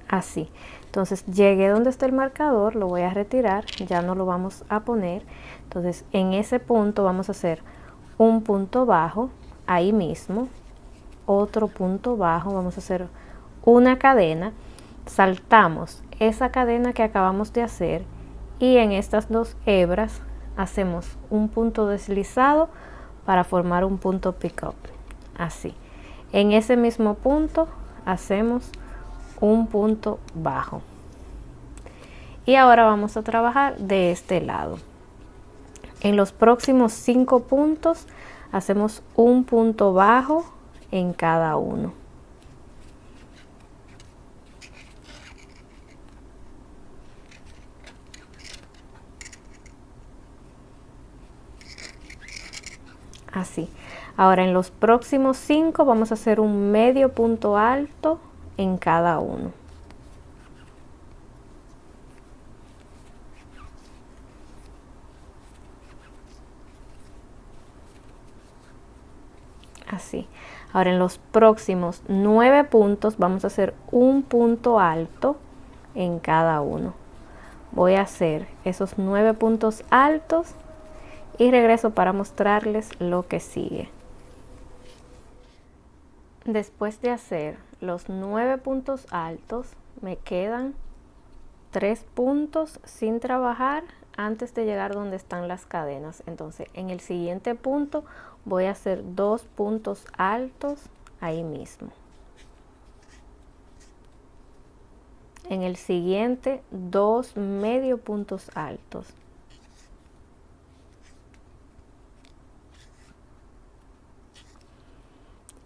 [SPEAKER 1] Así. Entonces llegué donde está el marcador, lo voy a retirar, ya no lo vamos a poner. Entonces en ese punto vamos a hacer un punto bajo, ahí mismo, otro punto bajo, vamos a hacer una cadena, saltamos esa cadena que acabamos de hacer y en estas 2 hebras hacemos un punto deslizado para formar un punto pick up. Así. En ese mismo punto hacemos un punto bajo. Y ahora vamos a trabajar de este lado. En los próximos 5 puntos hacemos un punto bajo en cada uno. Así. Ahora en los próximos 5 vamos a hacer un medio punto alto en cada uno. Así. Ahora en los próximos 9 puntos vamos a hacer un punto alto en cada uno. Voy a hacer esos 9 puntos altos y regreso para mostrarles lo que sigue. Después de hacer los 9 puntos altos, me quedan 3 puntos sin trabajar antes de llegar donde están las cadenas. Entonces en el siguiente punto voy a hacer 2 puntos altos ahí mismo. En el siguiente 2 medio puntos altos.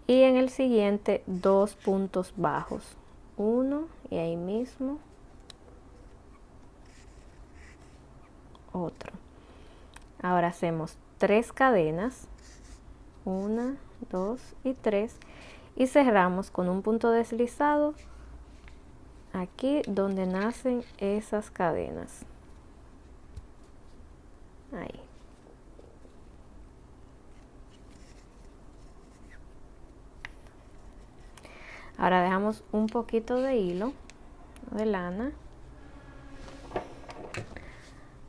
[SPEAKER 1] Y en el siguiente 2 puntos bajos. 1 y ahí mismo otro. Ahora hacemos 3 cadenas. 1, 2 y 3. Y cerramos con un punto deslizado aquí donde nacen esas cadenas. Ahí. Ahora dejamos un poquito de hilo de lana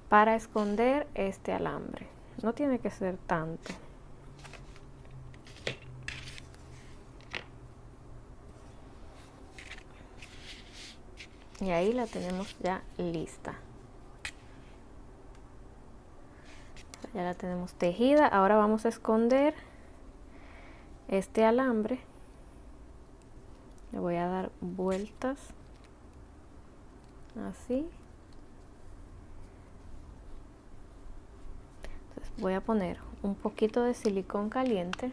[SPEAKER 1] para esconder este alambre. No tiene que ser tanto. Y ahí la tenemos ya lista. Ya la tenemos tejida. Ahora vamos a esconder este alambre. Le voy a dar vueltas así. Entonces voy a poner un poquito de silicón caliente.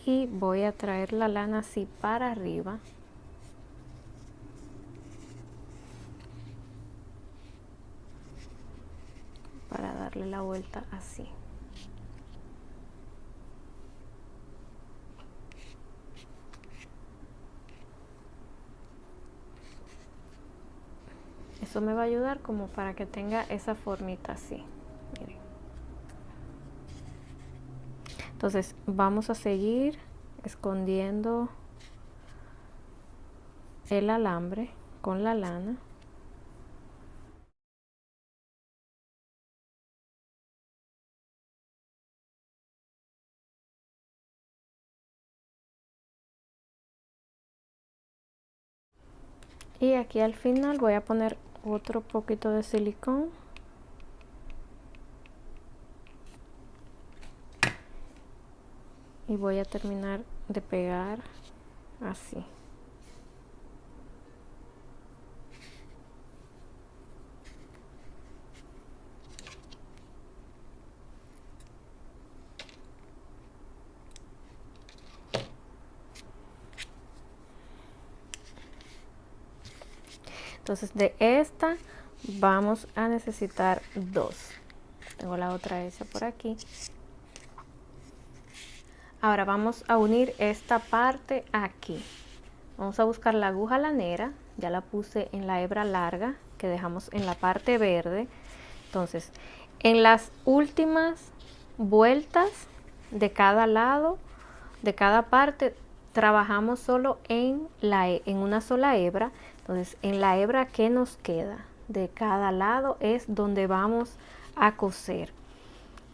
[SPEAKER 1] Y voy a traer la lana así para arriba. Para dar darle la vuelta así. Eso me va a ayudar como para que tenga esa formita así. Miren. Entonces vamos a seguir escondiendo el alambre con la lana. Y aquí al final voy a poner otro poquito de silicón. Y voy a terminar de pegar así. Entonces de esta vamos a necesitar dos. Tengo la otra hecha por aquí. Ahora vamos a unir esta parte aquí. Vamos a buscar la aguja lanera. Ya la puse en la hebra larga que dejamos en la parte verde. Entonces, en las últimas vueltas de cada lado, de cada parte, trabajamos solo en una sola hebra. Entonces, en la hebra que nos queda de cada lado es donde vamos a coser.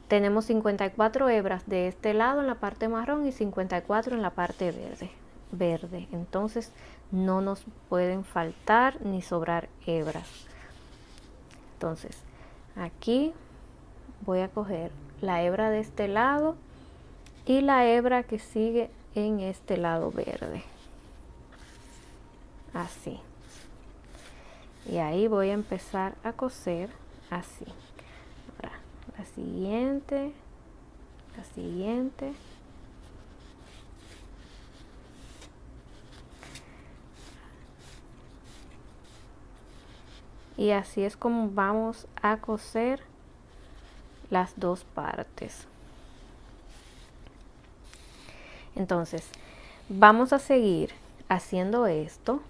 [SPEAKER 1] Tenemos 54 hebras de este lado en la parte marrón y 54 en la parte verde. Entonces, no nos pueden faltar ni sobrar hebras. Entonces, aquí voy a coger la hebra de este lado y la hebra que sigue en este lado verde. Así. Y ahí voy a empezar a coser así. Ahora, la siguiente. Y así es como vamos a coser las dos partes. Entonces, vamos a seguir haciendo esto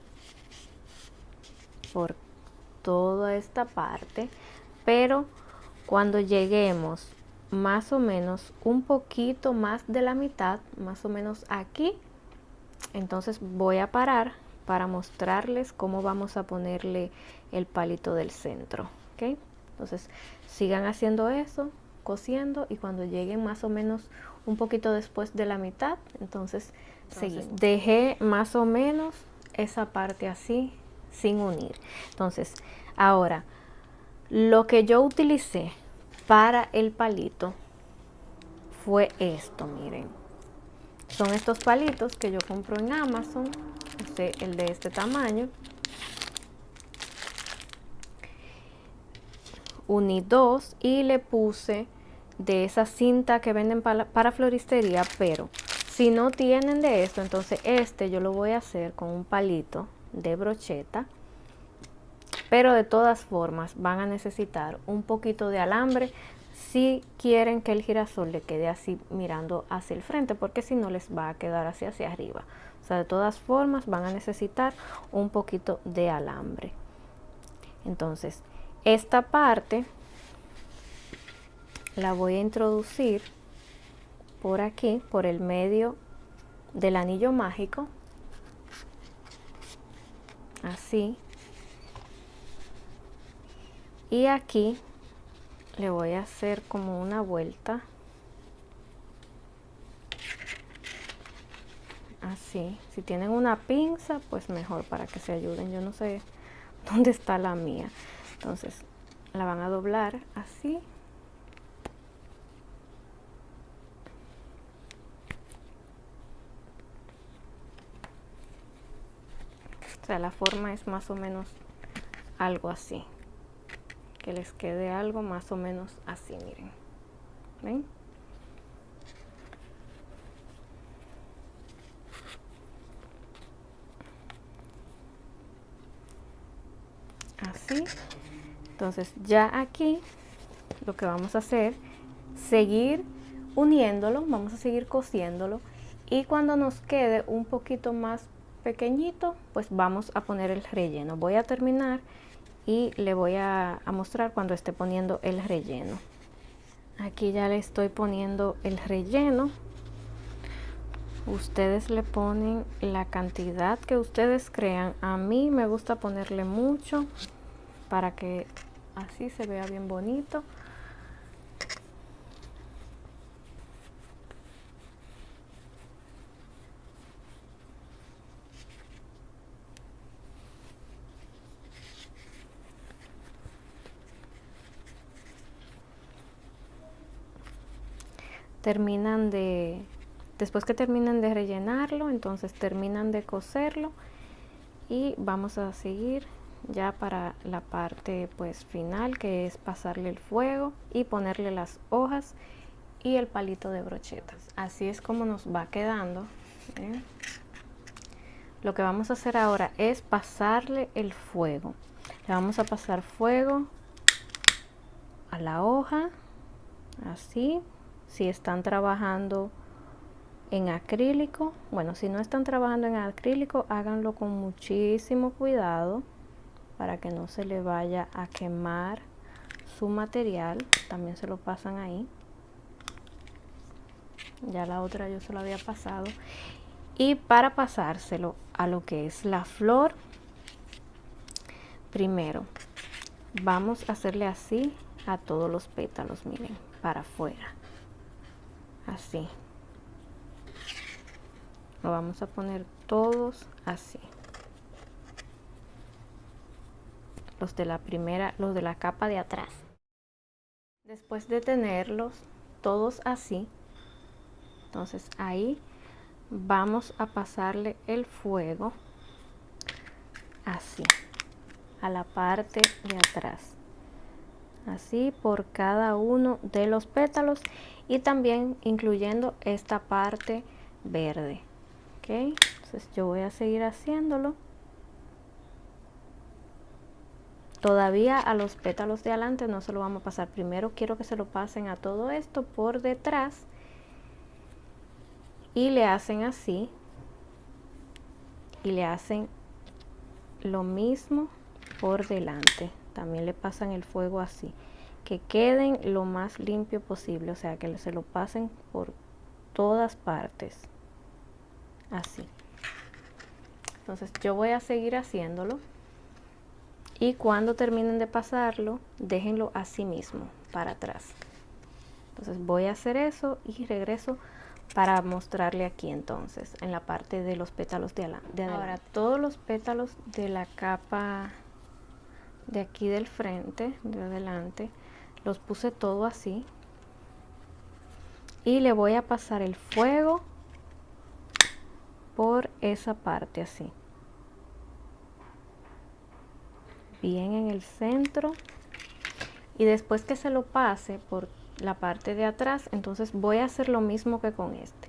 [SPEAKER 1] por toda esta parte, pero cuando lleguemos más o menos un poquito más de la mitad, más o menos aquí, entonces voy a parar para mostrarles cómo vamos a ponerle el palito del centro, ¿ok? Entonces sigan haciendo eso, cosiendo, y cuando lleguen más o menos un poquito después de la mitad, entonces seguimos. Dejé más o menos esa parte así sin unir. Entonces ahora lo que yo utilicé para el palito fue esto, miren. Son estos palitos que yo compro en Amazon. Usé el de este tamaño. Uní dos y le puse de esa cinta que venden para floristería, pero si no tienen de esto, entonces este yo lo voy a hacer con un palito de brocheta. Pero de todas formas van a necesitar un poquito de alambre si quieren que el girasol le quede así mirando hacia el frente, porque si no les va a quedar así hacia arriba. O sea, de todas formas van a necesitar un poquito de alambre. Entonces, esta parte la voy a introducir por aquí, por el medio del anillo mágico. Así. Y aquí le voy a hacer como una vuelta. Así. Si tienen una pinza, pues mejor para que se ayuden. Yo no sé dónde está la mía. Entonces, la van a doblar así. O sea, la forma es más o menos algo así. Que les quede algo más o menos así, miren. ¿Ven? Así. Entonces ya aquí lo que vamos a hacer, seguir uniéndolo, vamos a seguir cosiéndolo, y cuando nos quede un poquito más pequeñito, pues vamos a poner el relleno. Voy a terminar y le voy a mostrar cuando esté poniendo el relleno. Aquí ya le estoy poniendo el relleno. Ustedes le ponen la cantidad que ustedes crean. A mí me gusta ponerle mucho para que así se vea bien bonito. Después que terminen de rellenarlo, entonces terminan de coserlo y vamos a seguir ya para la parte pues final, que es pasarle el fuego y ponerle las hojas y el palito de brochetas. Así es como nos va quedando. Lo que vamos a hacer ahora es pasarle el fuego. Le vamos a pasar fuego a la hoja, así. Si están trabajando en acrílico, bueno, si no están trabajando en acrílico, háganlo con muchísimo cuidado para que no se le vaya a quemar su material. También se lo pasan ahí. Ya la otra yo se lo había pasado. Y para pasárselo a lo que es la flor, primero vamos a hacerle así a todos los pétalos, miren, para afuera. Así. Lo vamos a poner todos así. Los de la primera, los de la capa de atrás. Después de tenerlos todos así, entonces ahí vamos a pasarle el fuego así a la parte de atrás, así por cada uno de los pétalos y también incluyendo esta parte verde. Ok, entonces yo voy a seguir haciéndolo. Todavía a los pétalos de adelante no se lo vamos a pasar. Primero quiero que se lo pasen a todo esto por detrás y le hacen así y le hacen lo mismo por delante. También le pasan el fuego así, que queden lo más limpio posible, o sea que se lo pasen por todas partes así. Entonces yo voy a seguir haciéndolo y cuando terminen de pasarlo, déjenlo así mismo para atrás. Entonces voy a hacer eso y regreso para mostrarle aquí entonces en la parte de los pétalos de adelante. Ahora todos los pétalos de la capa de aquí del frente, de adelante, los puse todo así y le voy a pasar el fuego por esa parte así, bien en el centro, y después que se lo pase por la parte de atrás, entonces voy a hacer lo mismo que con este.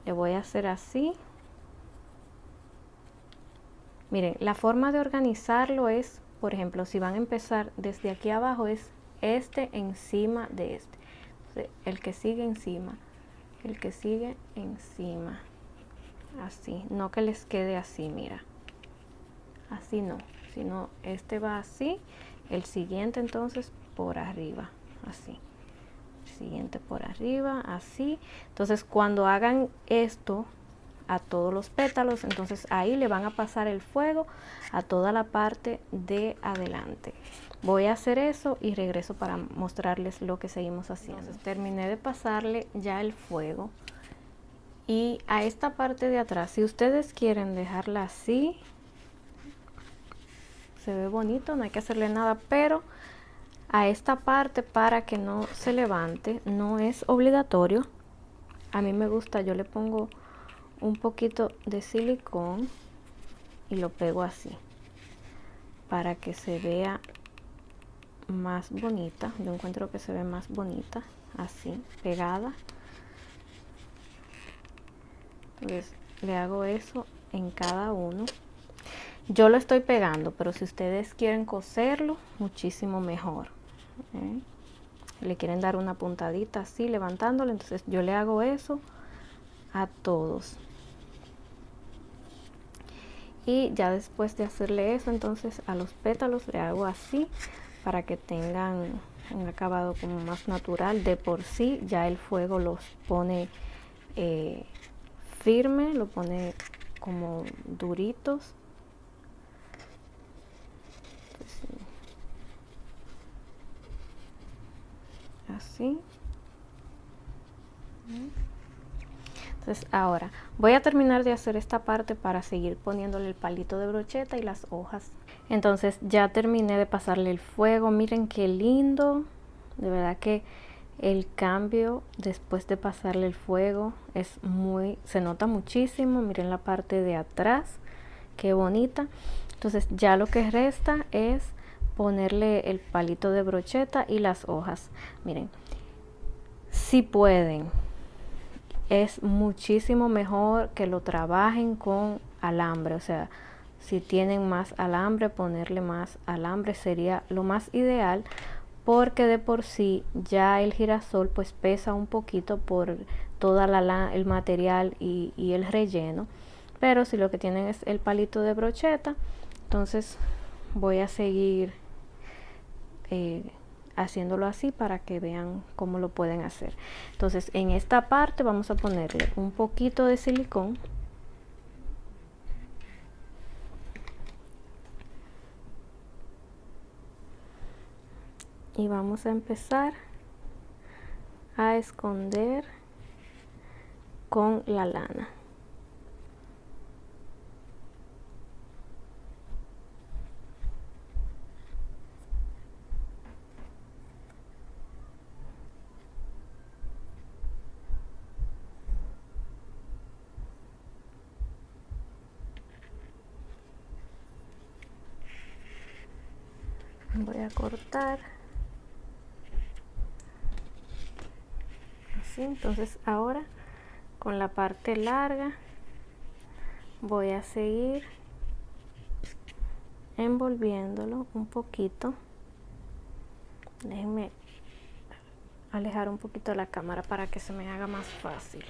[SPEAKER 1] Le voy a hacer así. Miren, la forma de organizarlo es, por ejemplo, si van a empezar desde aquí abajo, es este encima de este. Entonces, el que sigue encima, el que sigue encima. Así, no que les quede así, mira. Así no, sino este va así, el siguiente entonces por arriba, así. El siguiente por arriba, así. Entonces, cuando hagan esto a todos los pétalos, entonces ahí le van a pasar el fuego a toda la parte de adelante. Voy a hacer eso y regreso para mostrarles lo que seguimos haciendo. Entonces, terminé de pasarle ya el fuego y a esta parte de atrás, si ustedes quieren dejarla así, se ve bonito, no hay que hacerle nada, pero a esta parte, para que no se levante, no es obligatorio. A mí me gusta, yo le pongo un poquito de silicón y lo pego así para que se vea más bonita. Yo encuentro que se ve más bonita así, pegada. Entonces le hago eso en cada uno. Yo lo estoy pegando, pero si ustedes quieren coserlo, muchísimo mejor. le quieren dar una puntadita así levantándolo. Entonces yo le hago eso a todos. Y ya después de hacerle eso, entonces a los pétalos le hago así para que tengan un acabado como más natural. De por sí ya el fuego los pone firme, lo pone como duritos. Así. Entonces ahora voy a terminar de hacer esta parte para seguir poniéndole el palito de brocheta y las hojas. Entonces ya terminé de pasarle el fuego. Miren qué lindo. De verdad que el cambio después de pasarle el fuego es se nota muchísimo. Miren la parte de atrás, qué bonita. Entonces ya lo que resta es ponerle el palito de brocheta y las hojas. Miren, si pueden, es muchísimo mejor que lo trabajen con alambre. O sea, si tienen más alambre, ponerle más alambre sería lo más ideal, porque de por sí ya el girasol pues pesa un poquito por toda el material y el relleno. Pero si lo que tienen es el palito de brocheta, entonces voy a seguir haciéndolo así para que vean cómo lo pueden hacer. Entonces en esta parte vamos a ponerle un poquito de silicón. Y vamos a empezar a esconder con la lana. Voy a cortar así. Entonces ahora con la parte larga voy a seguir envolviéndolo un poquito. Déjenme alejar un poquito la cámara para que se me haga más fácil.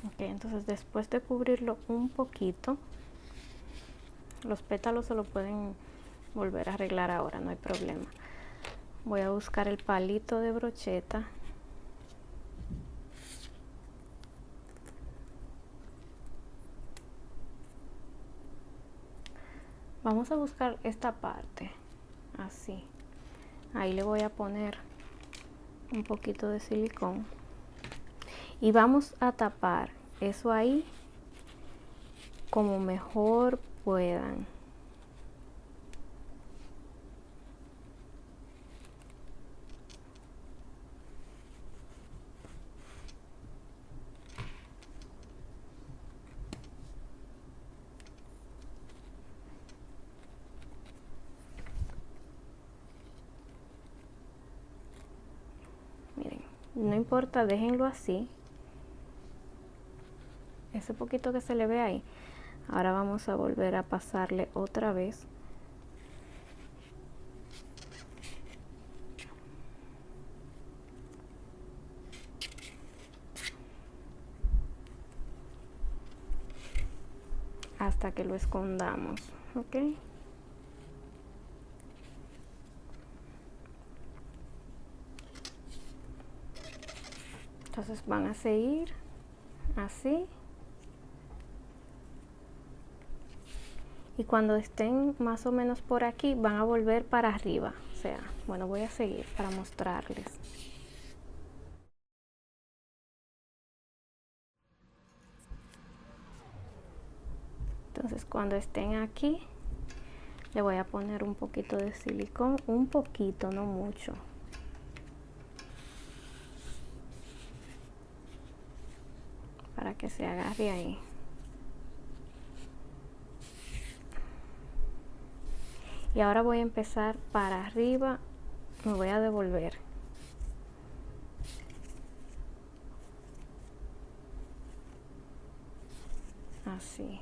[SPEAKER 1] Ok, entonces después de cubrirlo un poquito, los pétalos se lo pueden volver a arreglar ahora, no hay problema. Voy a buscar el palito de brocheta. Vamos a buscar esta parte, así. Ahí le voy a poner un poquito de silicón. Y vamos a tapar eso ahí como mejor puedan. Miren, no importa, déjenlo así. Ese poquito que se le ve ahí. Ahora vamos a volver a pasarle otra vez. Hasta que lo escondamos, ¿ok? Entonces van a seguir así. Y cuando estén más o menos por aquí, van a volver para arriba. O sea, bueno, voy a seguir para mostrarles. Entonces cuando estén aquí, le voy a poner un poquito de silicón, un poquito, no mucho. Para que se agarre ahí. Y ahora voy a empezar para arriba, me voy a devolver. así.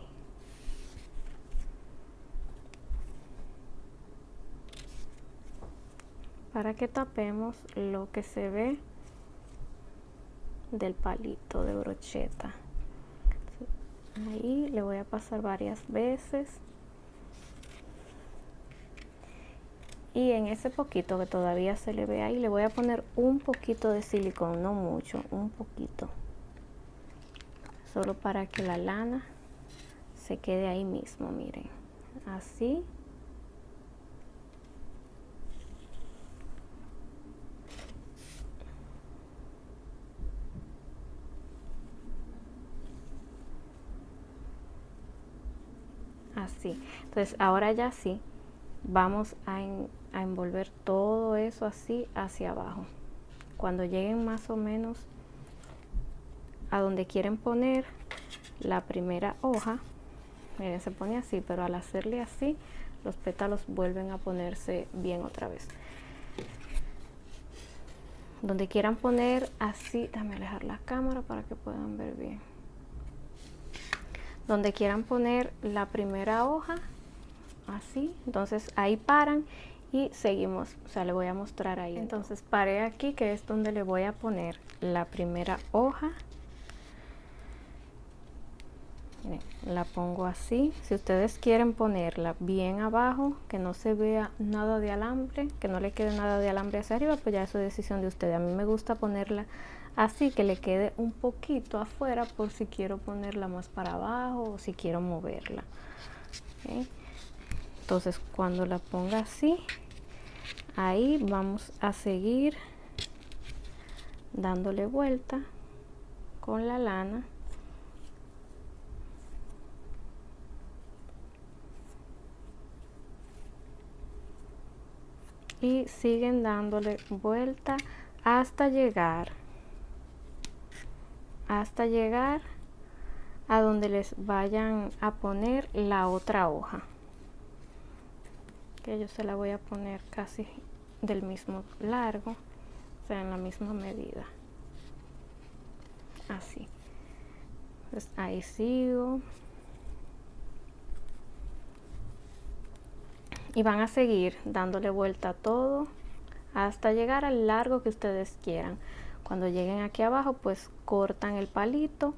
[SPEAKER 1] Para que tapemos lo que se ve del palito de brocheta. Ahí le voy a pasar varias veces. Y en ese poquito que todavía se le ve ahí, le voy a poner un poquito de silicón, no mucho, un poquito. Solo para que la lana se quede ahí mismo, miren. Así. Así. Entonces ahora ya sí, vamos a envolver todo eso así hacia abajo. Cuando lleguen más o menos a donde quieren poner la primera hoja, miren, se pone así, pero al hacerle así, los pétalos vuelven a ponerse bien otra vez. Donde quieran poner así, déjame alejar la cámara para que puedan ver bien. Donde quieran poner la primera hoja, así, entonces ahí paran y seguimos, o sea, le voy a mostrar ahí. Entonces paré aquí, que es donde le voy a poner la primera hoja. Miren, la pongo así. Si ustedes quieren ponerla bien abajo, que no se vea nada de alambre, que no le quede nada de alambre hacia arriba, pues ya eso es decisión de ustedes. A mí me gusta ponerla así, que le quede un poquito afuera, por si quiero ponerla más para abajo o si quiero moverla. ¿Okay? Entonces cuando la ponga así, ahí vamos a seguir dándole vuelta con la lana. Y siguen dándole vuelta hasta llegar a donde les vayan a poner la otra hoja, que yo se la voy a poner casi del mismo largo, o sea, en la misma medida, así. Pues ahí sigo. Y van a seguir dándole vuelta a todo hasta llegar al largo que ustedes quieran. Cuando lleguen aquí abajo, pues cortan el palito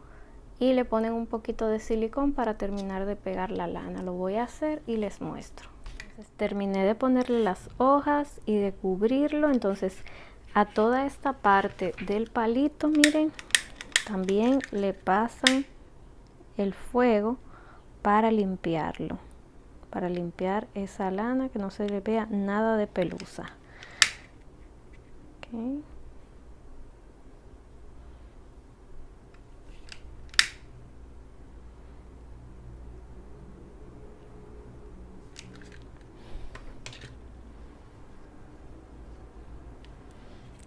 [SPEAKER 1] y le ponen un poquito de silicón para terminar de pegar la lana. Lo voy a hacer y les muestro. Entonces, terminé de ponerle las hojas y de cubrirlo. Entonces a toda esta parte del palito, miren, también le pasan el fuego para limpiarlo, para limpiar esa lana, que no se le vea nada de pelusa. Okay.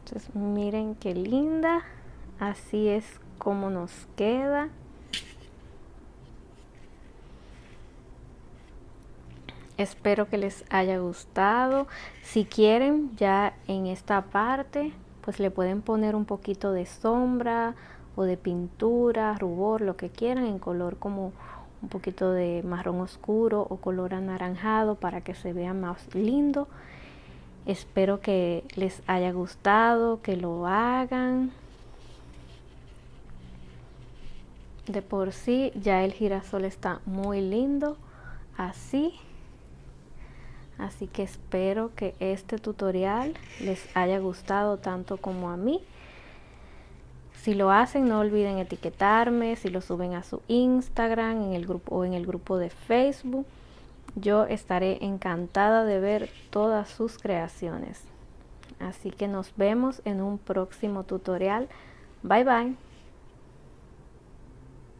[SPEAKER 1] Entonces miren qué linda, así es como nos queda. Espero que les haya gustado. Si quieren, ya en esta parte pues le pueden poner un poquito de sombra o de pintura, rubor, lo que quieran, en color como un poquito de marrón oscuro o color anaranjado, para que se vea más lindo. Espero que les haya gustado, que lo hagan. De por sí ya el girasol está muy lindo así. Así que espero que este tutorial les haya gustado tanto como a mí. Si lo hacen, no olviden etiquetarme. Si lo suben a su Instagram, en el grupo o en el grupo de Facebook, yo estaré encantada de ver todas sus creaciones. Así que nos vemos en un próximo tutorial. Bye bye.